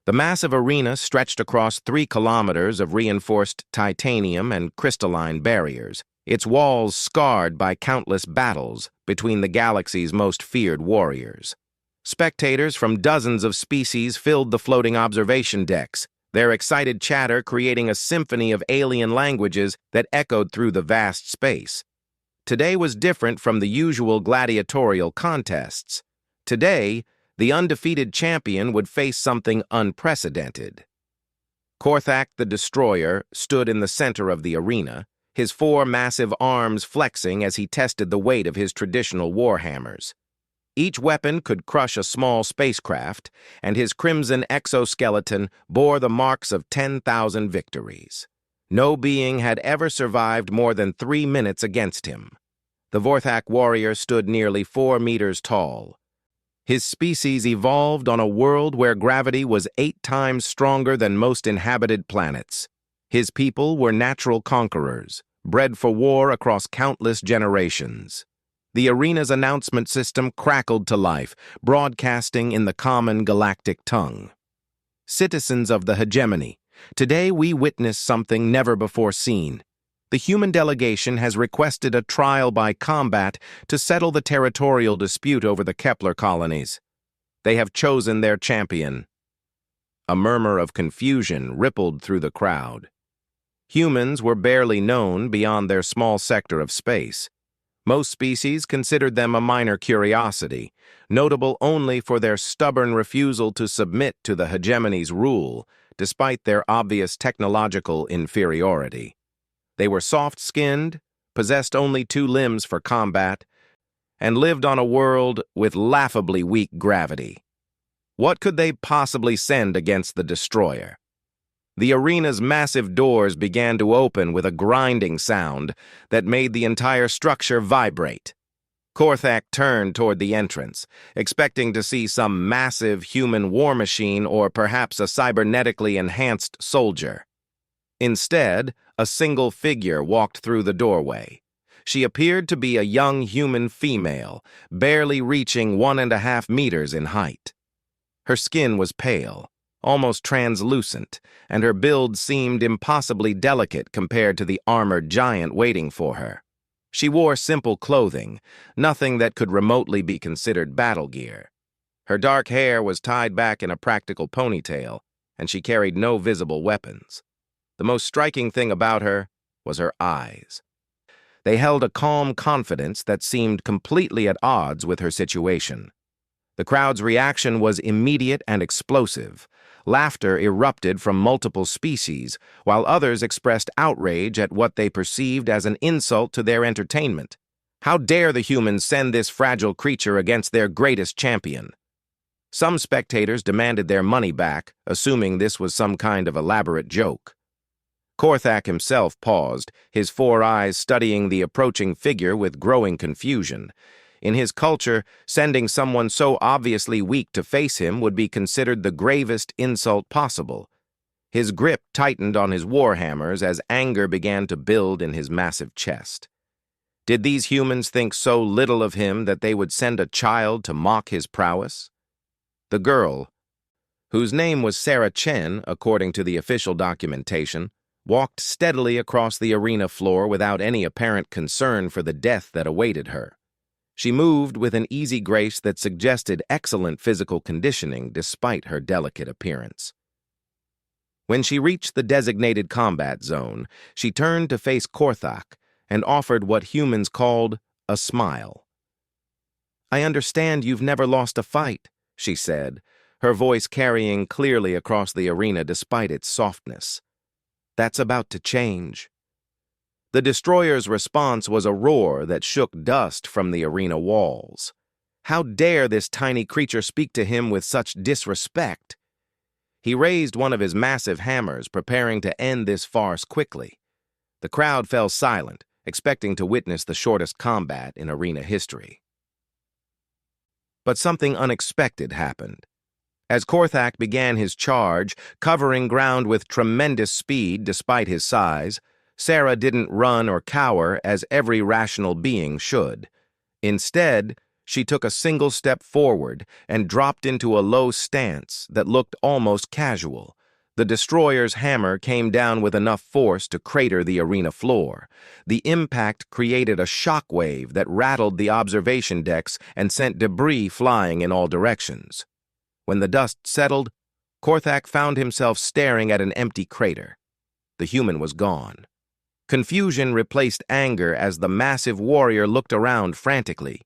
The massive arena stretched across 3 kilometers of reinforced titanium and crystalline barriers, its walls scarred by countless battles between the galaxy's most feared warriors. Spectators from dozens of species filled the floating observation decks, their excited chatter creating a symphony of alien languages that echoed through the vast space. Today was different from the usual gladiatorial contests. Today, the undefeated champion would face something unprecedented. Korthak the Destroyer stood in the center of the arena, his 4 massive arms flexing as he tested the weight of his traditional warhammers. Each weapon could crush a small spacecraft, and his crimson exoskeleton bore the marks of 10,000 victories. No being had ever survived more than 3 minutes against him. The Vorthak warrior stood nearly 4 meters tall. His species evolved on a world where gravity was 8 times stronger than most inhabited planets. His people were natural conquerors, bred for war across countless generations. The arena's announcement system crackled to life, broadcasting in the common galactic tongue. Citizens of the hegemony, today we witness something never before seen. The human delegation has requested a trial by combat to settle the territorial dispute over the Kepler colonies. They have chosen their champion. A murmur of confusion rippled through the crowd. Humans were barely known beyond their small sector of space. Most species considered them a minor curiosity, notable only for their stubborn refusal to submit to the hegemony's rule, despite their obvious technological inferiority. They were soft-skinned, possessed only 2 limbs for combat, and lived on a world with laughably weak gravity. What could they possibly send against the Destroyer? The arena's massive doors began to open with a grinding sound that made the entire structure vibrate. Korthak turned toward the entrance, expecting to see some massive human war machine or perhaps a cybernetically enhanced soldier. Instead, a single figure walked through the doorway. She appeared to be a young human female, barely reaching 1.5 meters in height. Her skin was pale, almost translucent, and her build seemed impossibly delicate compared to the armored giant waiting for her. She wore simple clothing, nothing that could remotely be considered battle gear. Her dark hair was tied back in a practical ponytail, and she carried no visible weapons. The most striking thing about her was her eyes. They held a calm confidence that seemed completely at odds with her situation. The crowd's reaction was immediate and explosive. Laughter erupted from multiple species, while others expressed outrage at what they perceived as an insult to their entertainment. How dare the humans send this fragile creature against their greatest champion? Some spectators demanded their money back, assuming this was some kind of elaborate joke. Korthak himself paused, his 4 eyes studying the approaching figure with growing confusion. In his culture, sending someone so obviously weak to face him would be considered the gravest insult possible. His grip tightened on his warhammers as anger began to build in his massive chest. Did these humans think so little of him that they would send a child to mock his prowess? The girl, whose name was Sarah Chen according to the official documentation, walked steadily across the arena floor without any apparent concern for the death that awaited her. She moved with an easy grace that suggested excellent physical conditioning despite her delicate appearance. When she reached the designated combat zone, she turned to face Korthak and offered what humans called a smile. "I understand you've never lost a fight," she said, her voice carrying clearly across the arena despite its softness. "That's about to change." The Destroyer's response was a roar that shook dust from the arena walls. How dare this tiny creature speak to him with such disrespect? He raised one of his massive hammers, preparing to end this farce quickly. The crowd fell silent, expecting to witness the shortest combat in arena history. But something unexpected happened. As Korthak began his charge, covering ground with tremendous speed despite his size, Sarah didn't run or cower as every rational being should. Instead, She took a single step forward and dropped into a low stance that looked almost casual. The destroyer's hammer came down with enough force to crater the arena floor. The impact created a shockwave that rattled the observation decks and sent debris flying in all directions. When the dust settled, Korthak found himself staring at an empty crater. The human was gone. Confusion replaced anger as the massive warrior looked around frantically.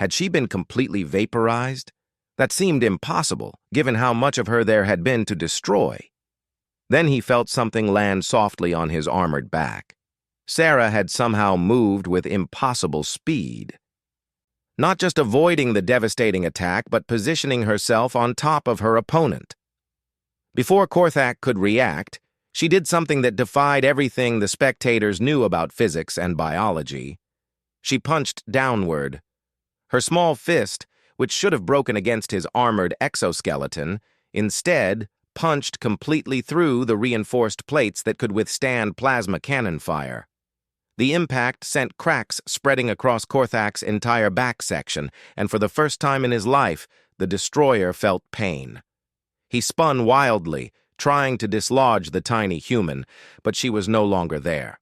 Had she been completely vaporized? That seemed impossible, given how much of her there had been to destroy. Then he felt something land softly on his armored back. Sarah had somehow moved with impossible speed. Not just avoiding the devastating attack, but positioning herself on top of her opponent. Before Korthak could react, she did something that defied everything the spectators knew about physics and biology. She punched downward. Her small fist, which should have broken against his armored exoskeleton, instead punched completely through the reinforced plates that could withstand plasma cannon fire. The impact sent cracks spreading across Korthak's entire back section, and for the first time in his life, the destroyer felt pain. He spun wildly, trying to dislodge the tiny human, but she was no longer there.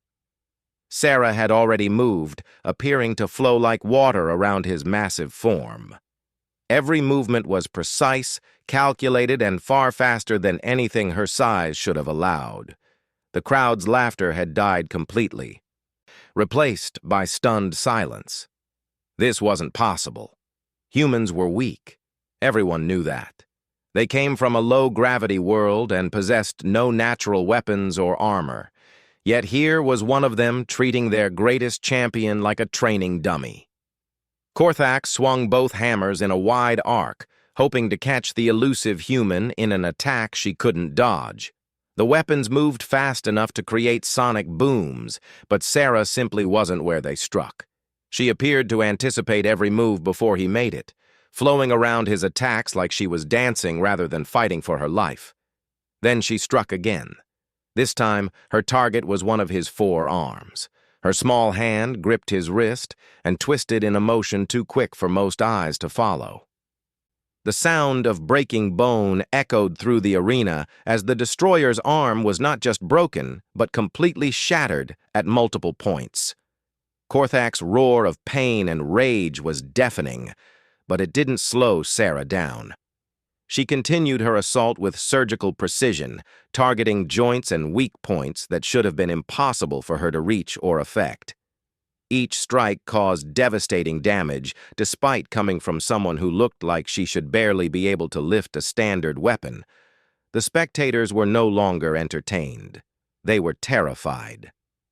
Sarah had already moved, appearing to flow like water around his massive form. Every movement was precise, calculated, and far faster than anything her size should have allowed. The crowd's laughter had died completely, replaced by stunned silence. This wasn't possible. Humans were weak. Everyone knew that. They came from a low-gravity world and possessed no natural weapons or armor. Yet here was one of them treating their greatest champion like a training dummy. Korthak swung both hammers in a wide arc, hoping to catch the elusive human in an attack she couldn't dodge. The weapons moved fast enough to create sonic booms, but Sarah simply wasn't where they struck. She appeared to anticipate every move before he made it, flowing around his attacks like she was dancing rather than fighting for her life. Then she struck again. This time, her target was one of his forearms. Her small hand gripped his wrist and twisted in a motion too quick for most eyes to follow. The sound of breaking bone echoed through the arena as the destroyer's arm was not just broken, but completely shattered at multiple points. Korthak's roar of pain and rage was deafening, but it didn't slow Sarah down. She continued her assault with surgical precision, targeting joints and weak points that should have been impossible for her to reach or affect. Each strike caused devastating damage, despite coming from someone who looked like she should barely be able to lift a standard weapon. The spectators were no longer entertained. They were terrified.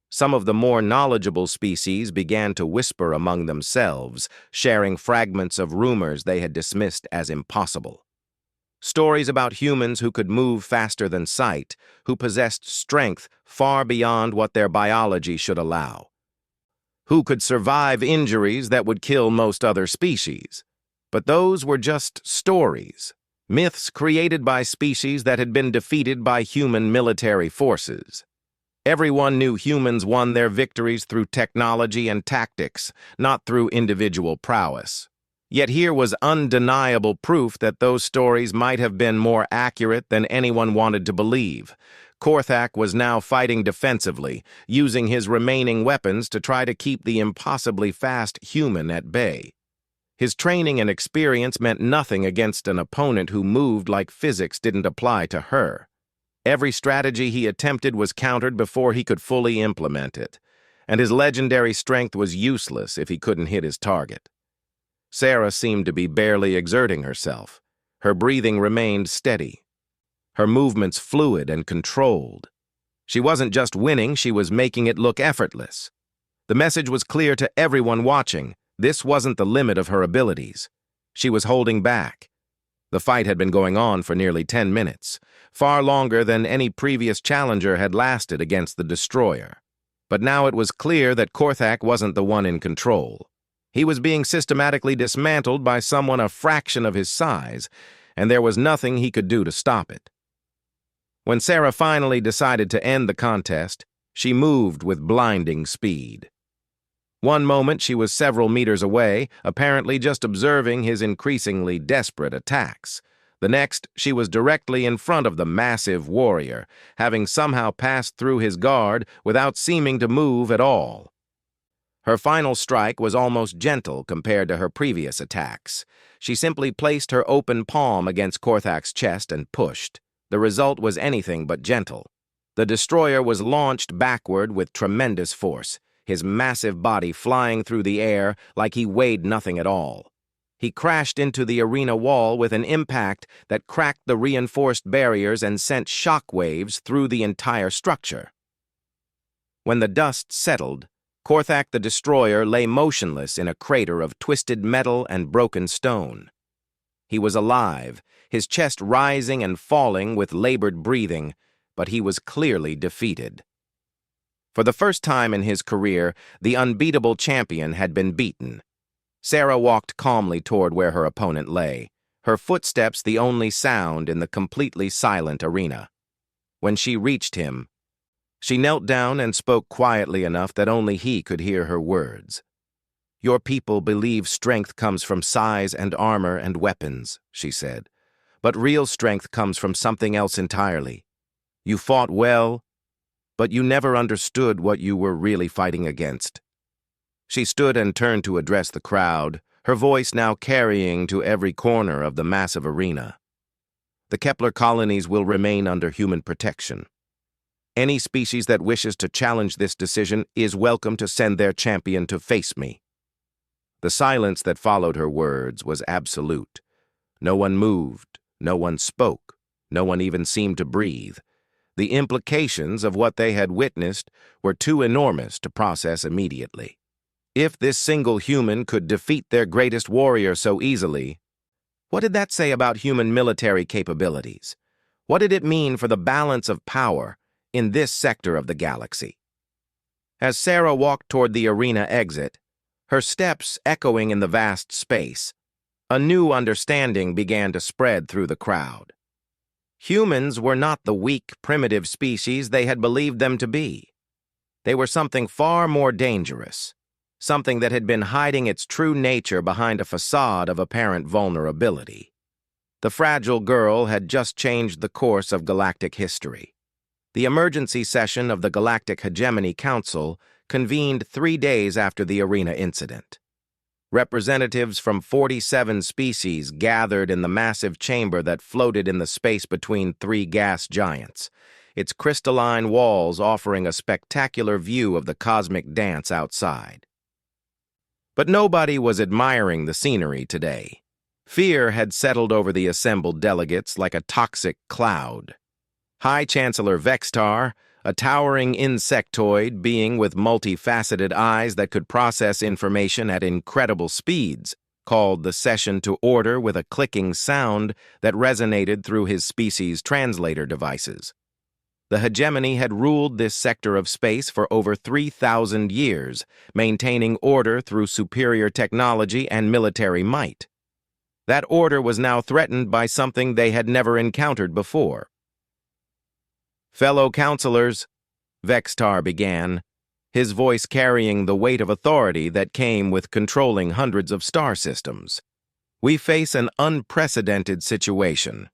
Some of the more knowledgeable species began to whisper among themselves, sharing fragments of rumors they had dismissed as impossible. Stories about humans who could move faster than sight, who possessed strength far beyond what their biology should allow, who could survive injuries that would kill most other species. But those were just stories, myths created by species that had been defeated by human military forces. Everyone knew humans won their victories through technology and tactics, not through individual prowess. Yet here was undeniable proof that those stories might have been more accurate than anyone wanted to believe. Korthak was now fighting defensively, using his remaining weapons to try to keep the impossibly fast human at bay. His training and experience meant nothing against an opponent who moved like physics didn't apply to her. Every strategy he attempted was countered before he could fully implement it, and his legendary strength was useless if he couldn't hit his target. Sarah seemed to be barely exerting herself. Her breathing remained steady. Her movements fluid and controlled. She wasn't just winning, she was making it look effortless. The message was clear to everyone watching. This wasn't the limit of her abilities. She was holding back. The fight had been going on for nearly 10 minutes, far longer than any previous challenger had lasted against the destroyer. But now it was clear that Korthak wasn't the one in control. He was being systematically dismantled by someone a fraction of his size, and there was nothing he could do to stop it. When Sarah finally decided to end the contest, she moved with blinding speed. One moment she was several meters away, apparently just observing his increasingly desperate attacks. The next, she was directly in front of the massive warrior, having somehow passed through his guard without seeming to move at all. Her final strike was almost gentle compared to her previous attacks. She simply placed her open palm against Korthak's chest and pushed. The result was anything but gentle. The destroyer was launched backward with tremendous force, his massive body flying through the air like he weighed nothing at all. He crashed into the arena wall with an impact that cracked the reinforced barriers and sent shock waves through the entire structure. When the dust settled, Korthak the Destroyer lay motionless in a crater of twisted metal and broken stone. He was alive, his chest rising and falling with labored breathing, but he was clearly defeated. For the first time in his career, the unbeatable champion had been beaten. Sarah walked calmly toward where her opponent lay, her footsteps the only sound in the completely silent arena. When she reached him, she knelt down and spoke quietly enough that only he could hear her words. "Your people believe strength comes from size and armor and weapons," she said. "But real strength comes from something else entirely. You fought well, but you never understood what you were really fighting against." She stood and turned to address the crowd, her voice now carrying to every corner of the massive arena. "The Kepler colonies will remain under human protection. Any species that wishes to challenge this decision is welcome to send their champion to face me." The silence that followed her words was absolute. No one moved, no one spoke, no one even seemed to breathe. The implications of what they had witnessed were too enormous to process immediately. If this single human could defeat their greatest warrior so easily, what did that say about human military capabilities? What did it mean for the balance of power in this sector of the galaxy? As Sarah walked toward the arena exit, her steps echoing in the vast space, a new understanding began to spread through the crowd. Humans were not the weak, primitive species they had believed them to be. They were something far more dangerous, something that had been hiding its true nature behind a facade of apparent vulnerability. The fragile girl had just changed the course of galactic history. The emergency session of the Galactic Hegemony Council convened 3 days after the arena incident. Representatives from 47 species gathered in the massive chamber that floated in the space between 3 gas giants, its crystalline walls offering a spectacular view of the cosmic dance outside. But nobody was admiring the scenery today. Fear had settled over the assembled delegates like a toxic cloud. High Chancellor Vextar, a towering insectoid being with multifaceted eyes that could process information at incredible speeds, called the session to order with a clicking sound that resonated through his species' translator devices. The hegemony had ruled this sector of space for over 3,000 years, maintaining order through superior technology and military might. That order was now threatened by something they had never encountered before. "Fellow counselors," Vextar began, his voice carrying the weight of authority that came with controlling hundreds of star systems. "We face an unprecedented situation.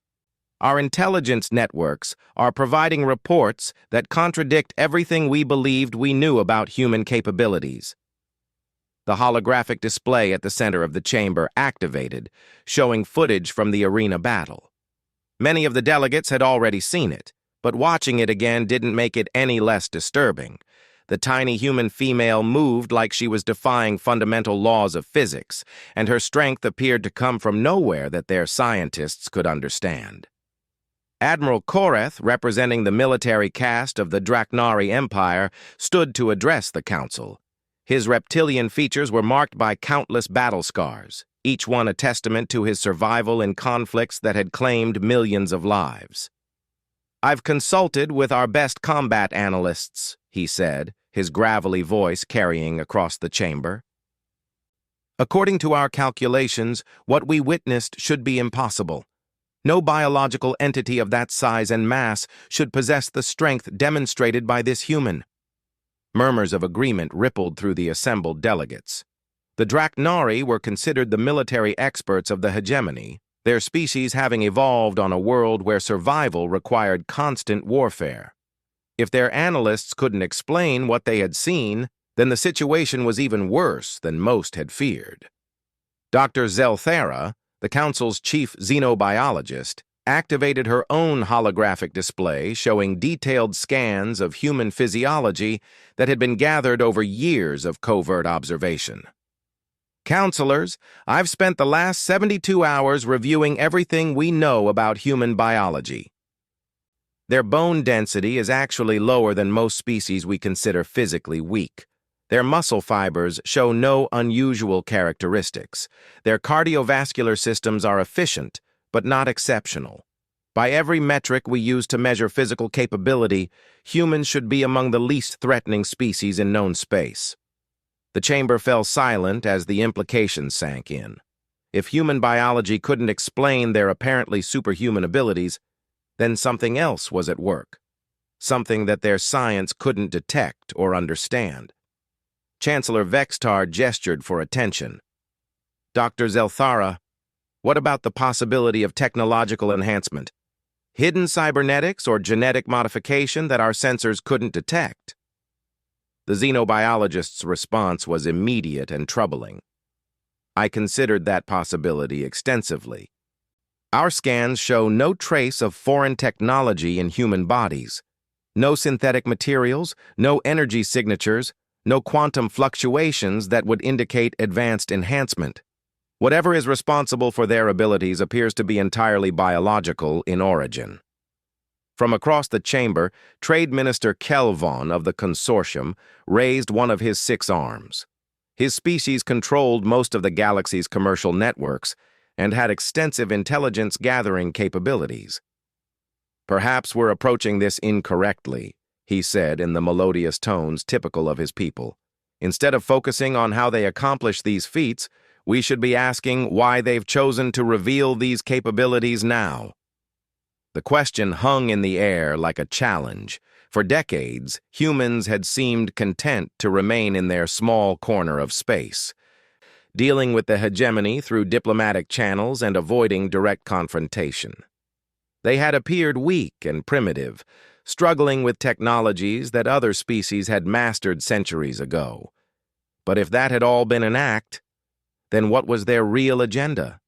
Our intelligence networks are providing reports that contradict everything we believed we knew about human capabilities." The holographic display at the center of the chamber activated, showing footage from the arena battle. Many of the delegates had already seen it, but watching it again didn't make it any less disturbing. The tiny human female moved like she was defying fundamental laws of physics, and her strength appeared to come from nowhere that their scientists could understand. Admiral Koreth, representing the military caste of the Draknari Empire, stood to address the council. His reptilian features were marked by countless battle scars, each one a testament to his survival in conflicts that had claimed millions of lives. "I've consulted with our best combat analysts," he said, his gravelly voice carrying across the chamber. "According to our calculations, what we witnessed should be impossible. No biological entity of that size and mass should possess the strength demonstrated by this human." Murmurs of agreement rippled through the assembled delegates. The Draknari were considered the military experts of the hegemony, their species having evolved on a world where survival required constant warfare. If their analysts couldn't explain what they had seen, then the situation was even worse than most had feared. Dr. Zelthera, the Council's chief xenobiologist, activated her own holographic display showing detailed scans of human physiology that had been gathered over years of covert observation. Counselors, I've spent the last 72 hours reviewing everything we know about human biology. Their bone density is actually lower than most species we consider physically weak. Their muscle fibers show no unusual characteristics. Their cardiovascular systems are efficient, but not exceptional. By every metric we use to measure physical capability, humans should be among the least threatening species in known space. The chamber fell silent as the implications sank in. If human biology couldn't explain their apparently superhuman abilities, then something else was at work. Something that their science couldn't detect or understand. Chancellor Vextar gestured for attention. Dr. Zelthara, what about the possibility of technological enhancement? Hidden cybernetics or genetic modification that our sensors couldn't detect? The xenobiologist's response was immediate and troubling. I considered that possibility extensively. Our scans show no trace of foreign technology in human bodies. No synthetic materials, no energy signatures, no quantum fluctuations that would indicate advanced enhancement. Whatever is responsible for their abilities appears to be entirely biological in origin. From across the chamber, Trade Minister Kelvon of the consortium raised one of his 6 arms. His species controlled most of the galaxy's commercial networks and had extensive intelligence-gathering capabilities. Perhaps we're approaching this incorrectly, he said in the melodious tones typical of his people. Instead of focusing on how they accomplish these feats, we should be asking why they've chosen to reveal these capabilities now. The question hung in the air like a challenge. For decades, humans had seemed content to remain in their small corner of space, dealing with the hegemony through diplomatic channels and avoiding direct confrontation. They had appeared weak and primitive, struggling with technologies that other species had mastered centuries ago. But if that had all been an act, then what was their real agenda?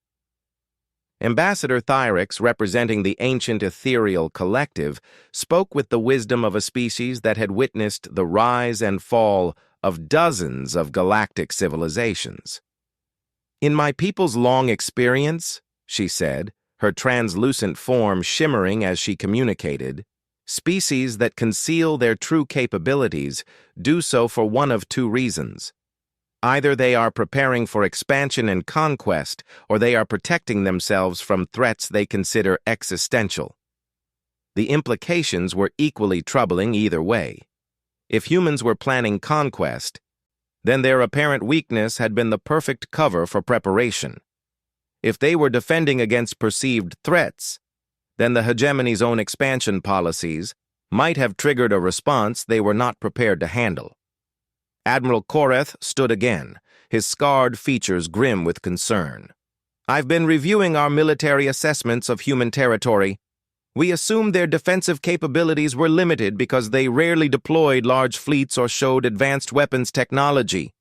Ambassador Thyrix, representing the ancient ethereal collective, spoke with the wisdom of a species that had witnessed the rise and fall of dozens of galactic civilizations. In my people's long experience, she said, her translucent form shimmering as she communicated, species that conceal their true capabilities do so for one of 2 reasons. Either they are preparing for expansion and conquest, or they are protecting themselves from threats they consider existential. The implications were equally troubling either way. If humans were planning conquest, then their apparent weakness had been the perfect cover for preparation. If they were defending against perceived threats, then the hegemony's own expansion policies might have triggered a response they were not prepared to handle. Admiral Koreth stood again, his scarred features grim with concern. I've been reviewing our military assessments of human territory. We assumed their defensive capabilities were limited because they rarely deployed large fleets or showed advanced weapons technology.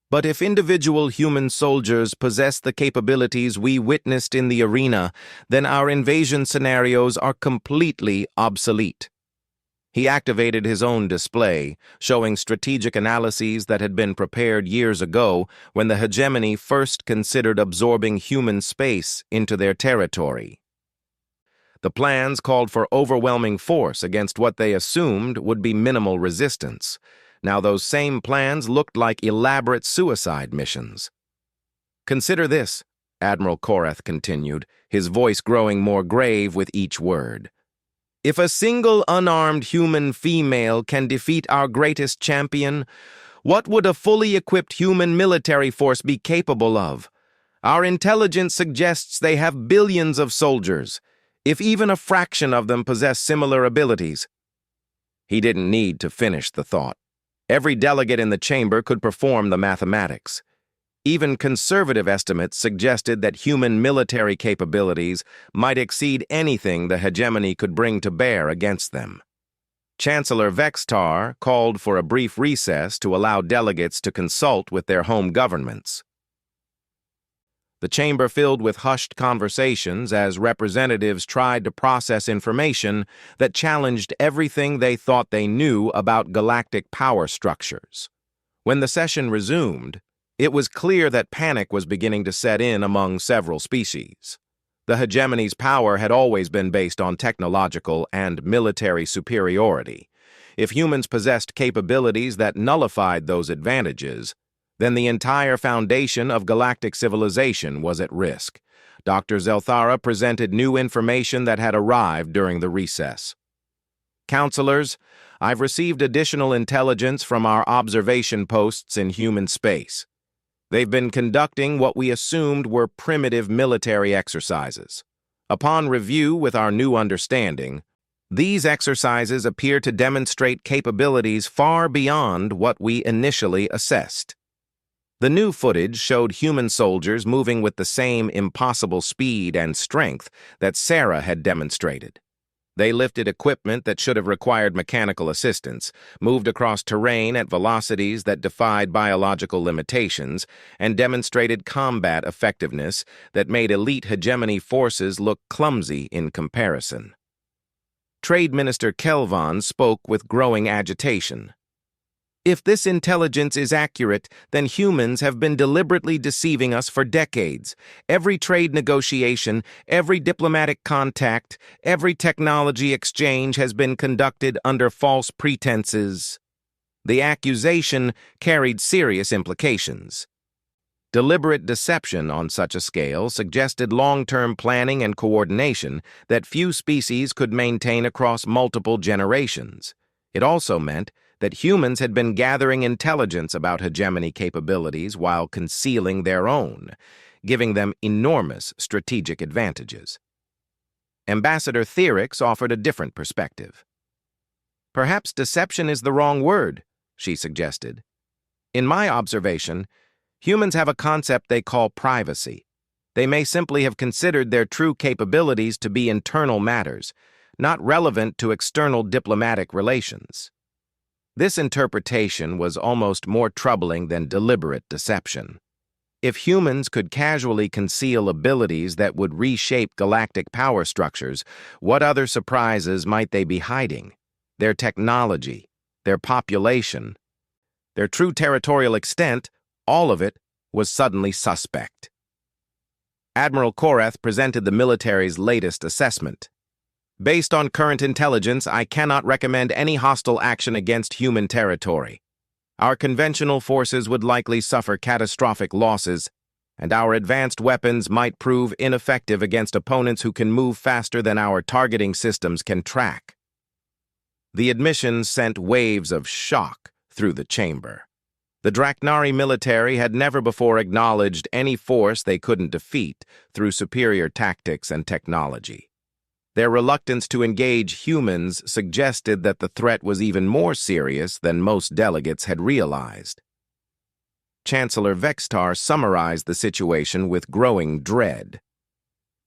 But if individual human soldiers possess the capabilities we witnessed in the arena, then our invasion scenarios are completely obsolete. He activated his own display, showing strategic analyses that had been prepared years ago when the hegemony first considered absorbing human space into their territory. The plans called for overwhelming force against what they assumed would be minimal resistance. Now those same plans looked like elaborate suicide missions. Consider this, Admiral Koreth continued, his voice growing more grave with each word. If a single unarmed human female can defeat our greatest champion, what would a fully equipped human military force be capable of? Our intelligence suggests they have billions of soldiers, if even a fraction of them possess similar abilities. He didn't need to finish the thought. Every delegate in the chamber could perform the mathematics. Even conservative estimates suggested that human military capabilities might exceed anything the hegemony could bring to bear against them. Chancellor Vextar called for a brief recess to allow delegates to consult with their home governments. The chamber filled with hushed conversations as representatives tried to process information that challenged everything they thought they knew about galactic power structures. When the session resumed, it was clear that panic was beginning to set in among several species. The hegemony's power had always been based on technological and military superiority. If humans possessed capabilities that nullified those advantages, then the entire foundation of galactic civilization was at risk. Dr. Zelthara presented new information that had arrived during the recess. Counselors, I've received additional intelligence from our observation posts in human space. They've been conducting what we assumed were primitive military exercises. Upon review with our new understanding, these exercises appear to demonstrate capabilities far beyond what we initially assessed. The new footage showed human soldiers moving with the same impossible speed and strength that Sarah had demonstrated. They lifted equipment that should have required mechanical assistance, moved across terrain at velocities that defied biological limitations, and demonstrated combat effectiveness that made elite hegemony forces look clumsy in comparison. Trade Minister Kelvon spoke with growing agitation. If this intelligence is accurate, then humans have been deliberately deceiving us for decades. Every trade negotiation, every diplomatic contact, every technology exchange has been conducted under false pretenses. The accusation carried serious implications. Deliberate deception on such a scale suggested long-term planning and coordination that few species could maintain across multiple generations. It also meant that humans had been gathering intelligence about hegemony capabilities while concealing their own, giving them enormous strategic advantages. Ambassador Theorix offered a different perspective. Perhaps deception is the wrong word, she suggested. In my observation, humans have a concept they call privacy. They may simply have considered their true capabilities to be internal matters, not relevant to external diplomatic relations. This interpretation was almost more troubling than deliberate deception. If humans could casually conceal abilities that would reshape galactic power structures, what other surprises might they be hiding? Their technology, their population, their true territorial extent, all of it was suddenly suspect. Admiral Korath presented the military's latest assessment. Based on current intelligence, I cannot recommend any hostile action against human territory. Our conventional forces would likely suffer catastrophic losses, and our advanced weapons might prove ineffective against opponents who can move faster than our targeting systems can track. The admission sent waves of shock through the chamber. The Draknari military had never before acknowledged any force they couldn't defeat through superior tactics and technology. Their reluctance to engage humans suggested that the threat was even more serious than most delegates had realized. Chancellor Vextar summarized the situation with growing dread.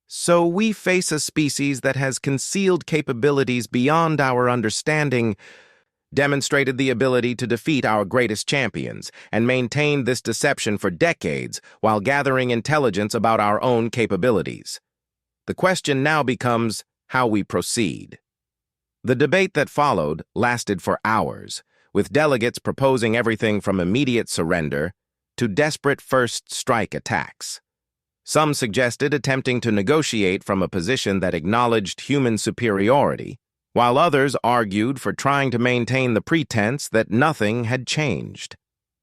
So we face a species that has concealed capabilities beyond our understanding, demonstrated the ability to defeat our greatest champions, and maintained this deception for decades while gathering intelligence about our own capabilities. The question now becomes how we proceed. The debate that followed lasted for hours, with delegates proposing everything from immediate surrender to desperate first strike attacks. Some suggested attempting to negotiate from a position that acknowledged human superiority, while others argued for trying to maintain the pretense that nothing had changed.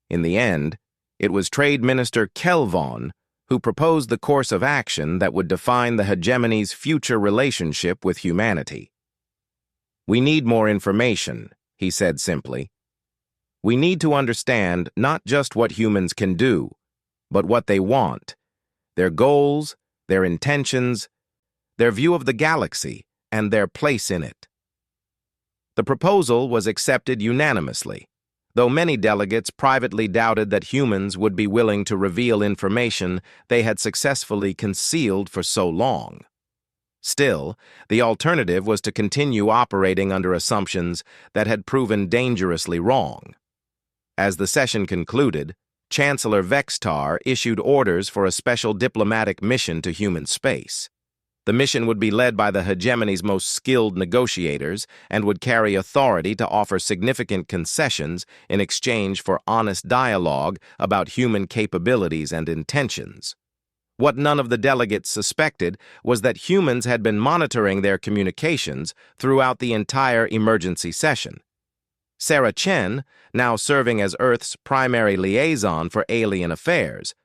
In the end, it was Trade Minister Kelvon who proposed the course of action that would define the hegemony's future relationship with humanity. We need more information, he said simply. We need to understand not just what humans can do, but what they want, their goals, their intentions, their view of the galaxy, and their place in it. The proposal was accepted unanimously. though many delegates privately doubted that humans would be willing to reveal information they had successfully concealed for so long. Still, the alternative was to continue operating under assumptions that had proven dangerously wrong. As the session concluded, Chancellor Vextar issued orders for a special diplomatic mission to human space. The mission would be led by the hegemony's most skilled negotiators and would carry authority to offer significant concessions in exchange for honest dialogue about human capabilities and intentions. What none of the delegates suspected was that humans had been monitoring their communications throughout the entire emergency session. Sarah Chen, now serving as Earth's primary liaison for alien affairs,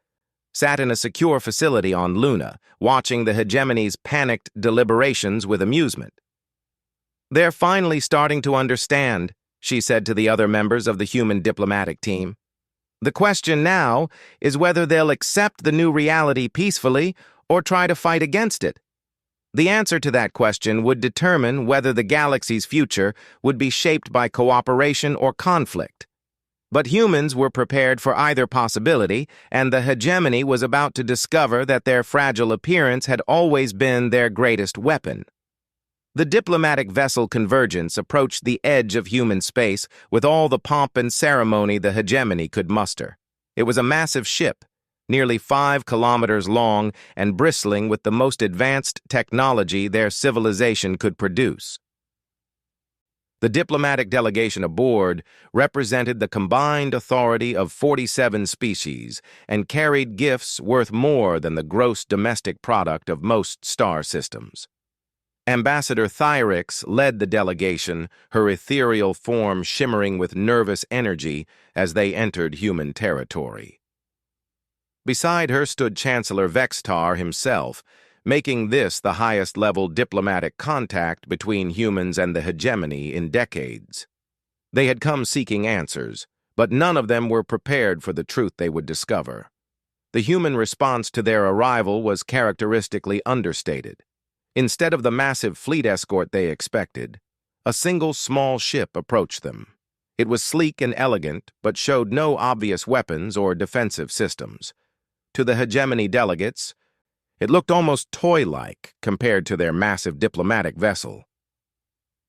sat in a secure facility on Luna, watching the hegemony's panicked deliberations with amusement. "They're finally starting to understand," she said to the other members of the human diplomatic team. "The question now is whether they'll accept the new reality peacefully or try to fight against it. The answer to that question would determine whether the galaxy's future would be shaped by cooperation or conflict. But humans were prepared for either possibility, and the hegemony was about to discover that their fragile appearance had always been their greatest weapon." The diplomatic vessel Convergence approached the edge of human space with all the pomp and ceremony the hegemony could muster. It was a massive ship, nearly 5 kilometers long and bristling with the most advanced technology their civilization could produce. The diplomatic delegation aboard represented the combined authority of 47 species and carried gifts worth more than the gross domestic product of most star systems. Ambassador Thyrix led the delegation, her ethereal form shimmering with nervous energy as they entered human territory. Beside her stood Chancellor Vextar himself, making this the highest-level diplomatic contact between humans and the hegemony in decades. They had come seeking answers, but none of them were prepared for the truth they would discover. The human response to their arrival was characteristically understated. Instead of the massive fleet escort they expected, a single small ship approached them. It was sleek and elegant, but showed no obvious weapons or defensive systems. To the hegemony delegates, it looked almost toy-like compared to their massive diplomatic vessel.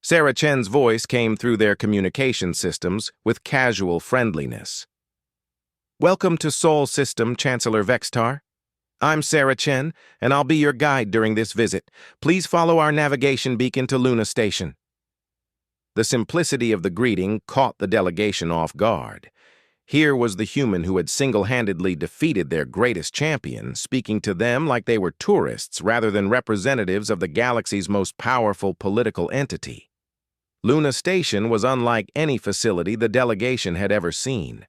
Sarah Chen's voice came through their communication systems with casual friendliness. "Welcome to Sol System, Chancellor Vextar. I'm Sarah Chen, and I'll be your guide during this visit. Please follow our navigation beacon to Luna Station." The simplicity of the greeting caught the delegation off guard. Here was the human who had single-handedly defeated their greatest champion, speaking to them like they were tourists rather than representatives of the galaxy's most powerful political entity. Luna Station was unlike any facility the delegation had ever seen.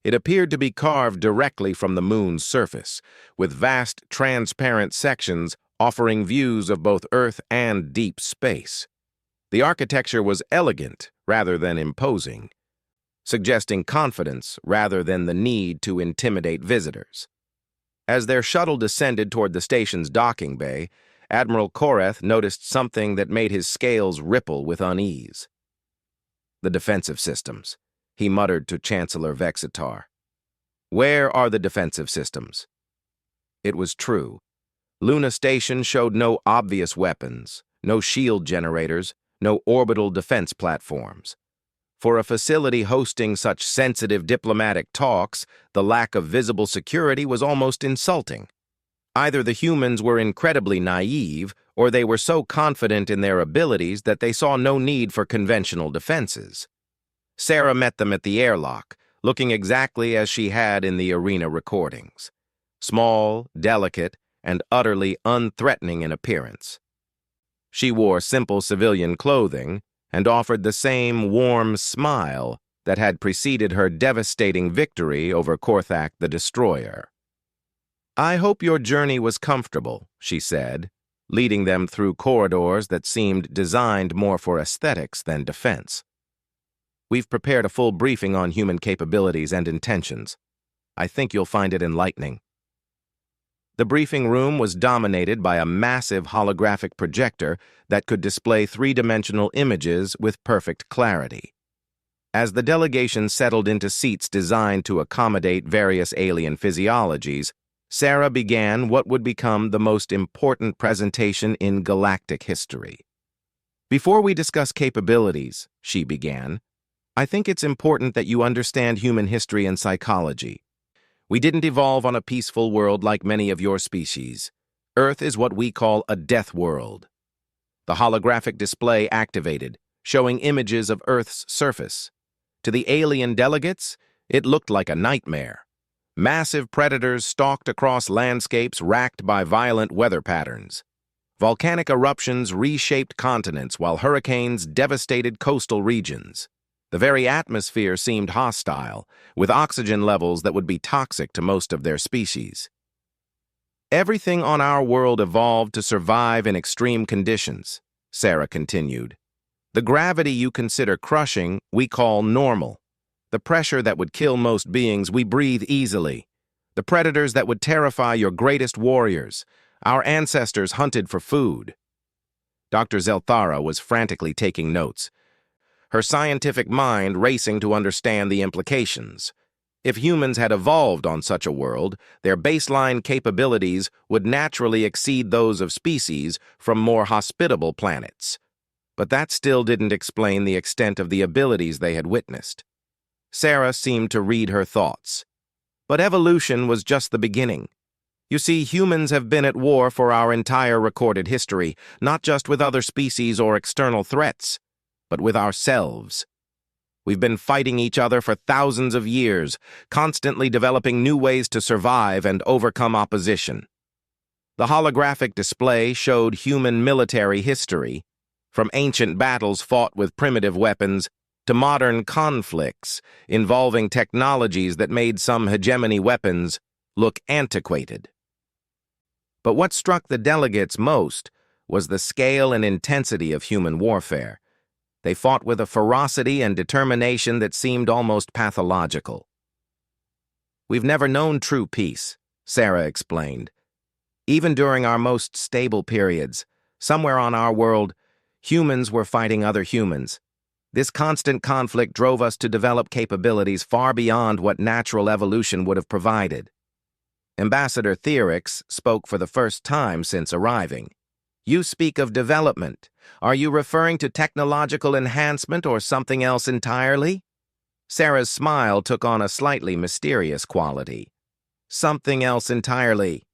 It appeared to be carved directly from the moon's surface, with vast, transparent sections offering views of both Earth and deep space. The architecture was elegant rather than imposing, suggesting confidence rather than the need to intimidate visitors. As their shuttle descended toward the station's docking bay, Admiral Koreth noticed something that made his scales ripple with unease. "The defensive systems," he muttered to Chancellor Vextar. "Where are the defensive systems?" It was true. Luna Station showed no obvious weapons, no shield generators, no orbital defense platforms. For a facility hosting such sensitive diplomatic talks, the lack of visible security was almost insulting. Either the humans were incredibly naive, or they were so confident in their abilities that they saw no need for conventional defenses. Sarah met them at the airlock, looking exactly as she had in the arena recordings. Small, delicate, and utterly unthreatening in appearance. She wore simple civilian clothing and offered the same warm smile that had preceded her devastating victory over Korthak the Destroyer. "I hope your journey was comfortable," she said, leading them through corridors that seemed designed more for aesthetics than defense. "We've prepared a full briefing on human capabilities and intentions. I think you'll find it enlightening." The briefing room was dominated by a massive holographic projector that could display three-dimensional images with perfect clarity. As the delegation settled into seats designed to accommodate various alien physiologies, Sarah began what would become the most important presentation in galactic history. "Before we discuss capabilities," she began, "I think it's important that you understand human history and psychology. We didn't evolve on a peaceful world like many of your species. Earth is what we call a death world." The holographic display activated, showing images of Earth's surface. To the alien delegates, it looked like a nightmare. Massive predators stalked across landscapes racked by violent weather patterns. Volcanic eruptions reshaped continents while hurricanes devastated coastal regions. The very atmosphere seemed hostile, with oxygen levels that would be toxic to most of their species. "Everything on our world evolved to survive in extreme conditions," Sarah continued. "The gravity you consider crushing, we call normal. The pressure that would kill most beings, we breathe easily. The predators that would terrify your greatest warriors, our ancestors hunted for food." Dr. Zelthara was frantically taking notes, her scientific mind racing to understand the implications. If humans had evolved on such a world, their baseline capabilities would naturally exceed those of species from more hospitable planets. But that still didn't explain the extent of the abilities they had witnessed. Sarah seemed to read her thoughts. But evolution was just the beginning. You see, humans have been at war for our entire recorded history, not just with other species or external threats, but with ourselves. We've been fighting each other for thousands of years, constantly developing new ways to survive and overcome opposition. The holographic display showed human military history, from ancient battles fought with primitive weapons to modern conflicts involving technologies that made some hegemony weapons look antiquated. But what struck the delegates most was the scale and intensity of human warfare. They fought with a ferocity and determination that seemed almost pathological. "We've never known true peace," Sarah explained. "Even during our most stable periods, somewhere on our world, humans were fighting other humans. This constant conflict drove us to develop capabilities far beyond what natural evolution would have provided." Ambassador Theorix spoke for the first time since arriving. "You speak of development. Are you referring to technological enhancement or something else entirely?" Sarah's smile took on a slightly mysterious quality. "Something else entirely.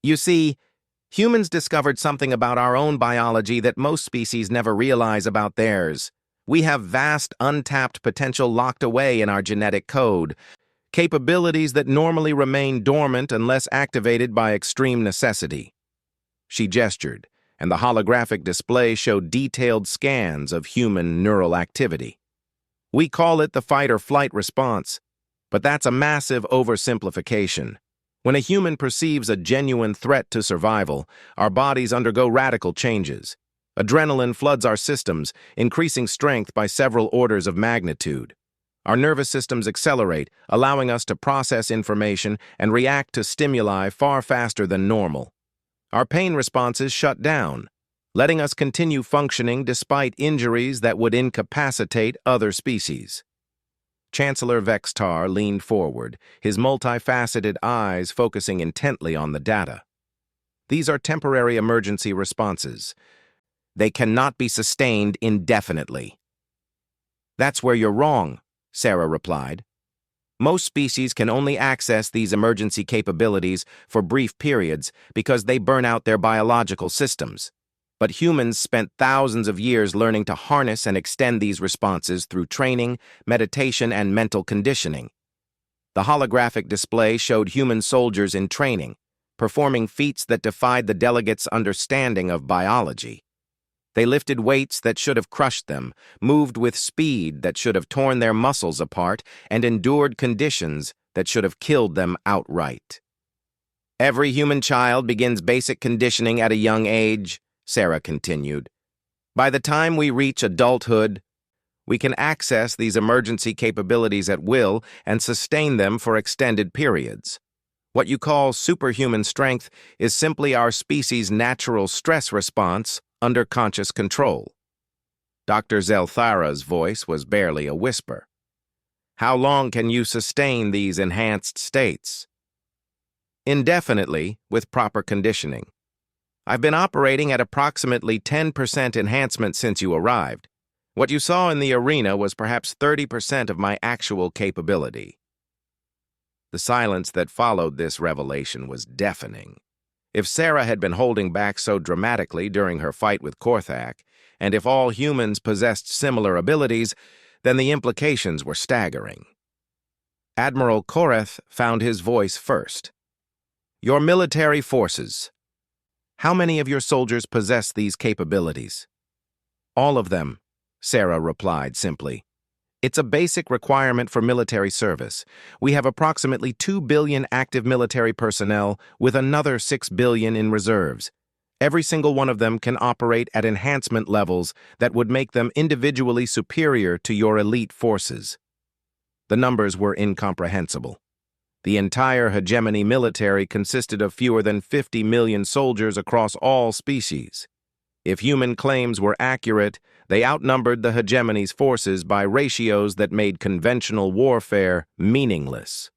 You see, humans discovered something about our own biology that most species never realize about theirs. We have vast, untapped potential locked away in our genetic code, capabilities that normally remain dormant unless activated by extreme necessity." She gestured, and the holographic display showed detailed scans of human neural activity. "We call it the fight-or-flight response, but that's a massive oversimplification. When a human perceives a genuine threat to survival, our bodies undergo radical changes. Adrenaline floods our systems, increasing strength by several orders of magnitude. Our nervous systems accelerate, allowing us to process information and react to stimuli far faster than normal. Our pain responses shut down, letting us continue functioning despite injuries that would incapacitate other species." Chancellor Vextar leaned forward, his multifaceted eyes focusing intently on the data. "These are temporary emergency responses. They cannot be sustained indefinitely." "That's where you're wrong," Sarah replied. "Most species can only access these emergency capabilities for brief periods because they burn out their biological systems. But humans spent thousands of years learning to harness and extend these responses through training, meditation, and mental conditioning." The holographic display showed human soldiers in training, performing feats that defied the delegates' understanding of biology. They lifted weights that should have crushed them, moved with speed that should have torn their muscles apart, and endured conditions that should have killed them outright. "Every human child begins basic conditioning at a young age," Sarah continued. "By the time we reach adulthood, we can access these emergency capabilities at will and sustain them for extended periods. What you call superhuman strength is simply our species' natural stress response under conscious control." Dr. Zelthara's voice was barely a whisper. How long can you sustain these enhanced states? Indefinitely, with proper conditioning. I've been operating at approximately 10% enhancement since you arrived. What you saw in the arena was perhaps 30% of my actual capability. The silence that followed this revelation was deafening. If Sarah had been holding back so dramatically during her fight with Korthak, and if all humans possessed similar abilities, then the implications were staggering. Admiral Koreth found his voice first. Your military forces. How many of your soldiers possess these capabilities? All of them, Sarah replied simply. It's a basic requirement for military service. We have approximately 2 billion active military personnel with another 6 billion in reserves. Every single one of them can operate at enhancement levels that would make them individually superior to your elite forces. The numbers were incomprehensible. The entire hegemony military consisted of fewer than 50 million soldiers across all species. If human claims were accurate, they outnumbered the hegemony's forces by ratios that made conventional warfare meaningless.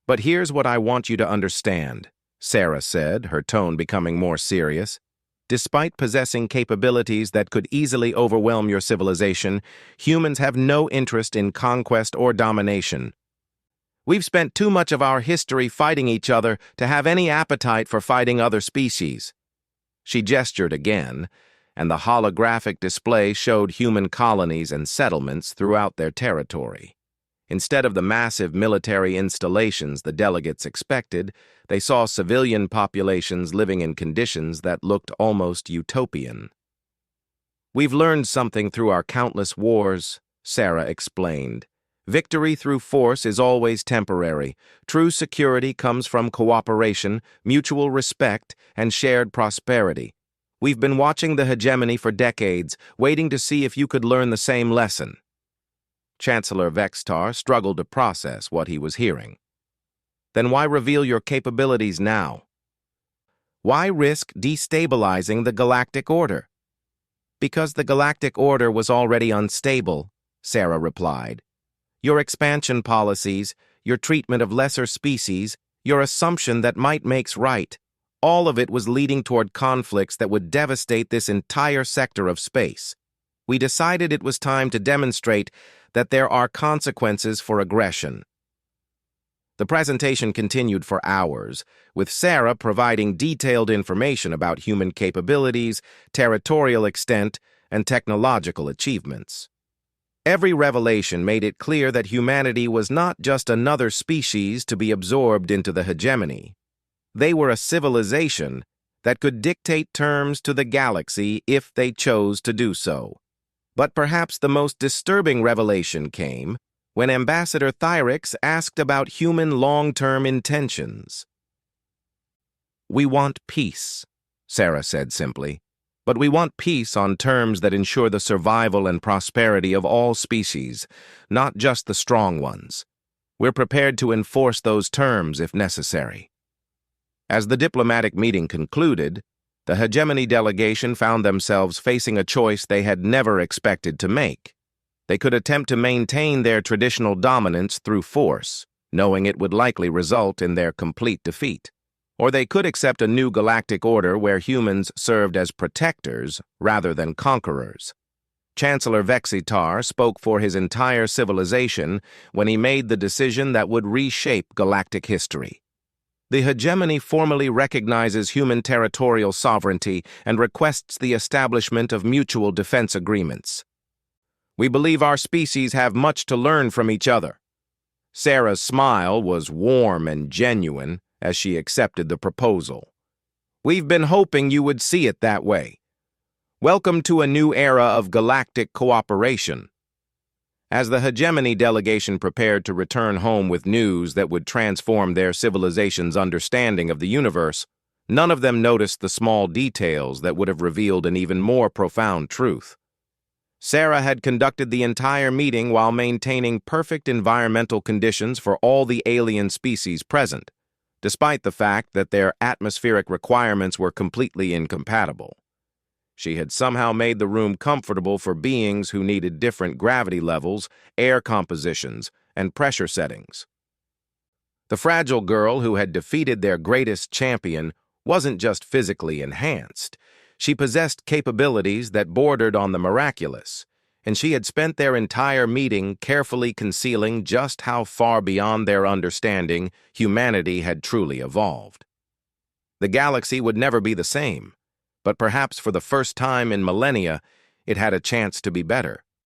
But here's what I want you to understand, Sarah said, her tone becoming more serious. Despite possessing capabilities that could easily overwhelm your civilization, humans have no interest in conquest or domination. We've spent too much of our history fighting each other to have any appetite for fighting other species. She gestured again, and the holographic display showed human colonies and settlements throughout their territory. Instead of the massive military installations the delegates expected, they saw civilian populations living in conditions that looked almost utopian. We've learned something through our countless wars, Sarah explained. Victory through force is always temporary. True security comes from cooperation, mutual respect, and shared prosperity. We've been watching the hegemony for decades, waiting to see if you could learn the same lesson. Chancellor Vextar struggled to process what he was hearing. Then why reveal your capabilities now? Why risk destabilizing the Galactic Order? Because the Galactic Order was already unstable, Sarah replied. Your expansion policies, your treatment of lesser species, your assumption that might makes right, all of it was leading toward conflicts that would devastate this entire sector of space. We decided it was time to demonstrate that there are consequences for aggression. The presentation continued for hours, with Sarah providing detailed information about human capabilities, territorial extent, and technological achievements. Every revelation made it clear that humanity was not just another species to be absorbed into the hegemony. They were a civilization that could dictate terms to the galaxy if they chose to do so. But perhaps the most disturbing revelation came when Ambassador Thyrix asked about human long-term intentions. We want peace, Sarah said simply. But we want peace on terms that ensure the survival and prosperity of all species, not just the strong ones. We're prepared to enforce those terms if necessary. As the diplomatic meeting concluded, the hegemony delegation found themselves facing a choice they had never expected to make. They could attempt to maintain their traditional dominance through force, knowing it would likely result in their complete defeat. Or they could accept a new galactic order where humans served as protectors rather than conquerors. Chancellor Vexitar spoke for his entire civilization when he made the decision that would reshape galactic history. The hegemony formally recognizes human territorial sovereignty and requests the establishment of mutual defense agreements. We believe our species have much to learn from each other. Sarah's smile was warm and genuine as she accepted the proposal. We've been hoping you would see it that way. Welcome to a new era of galactic cooperation. As the hegemony delegation prepared to return home with news that would transform their civilization's understanding of the universe, none of them noticed the small details that would have revealed an even more profound truth. Sarah had conducted the entire meeting while maintaining perfect environmental conditions for all the alien species present, despite the fact that their atmospheric requirements were completely incompatible. She had somehow made the room comfortable for beings who needed different gravity levels, air compositions, and pressure settings. The fragile girl who had defeated their greatest champion wasn't just physically enhanced. She possessed capabilities that bordered on the miraculous, and she had spent their entire meeting carefully concealing just how far beyond their understanding humanity had truly evolved. The galaxy would never be the same, but perhaps for the first time in millennia, it had a chance to be better.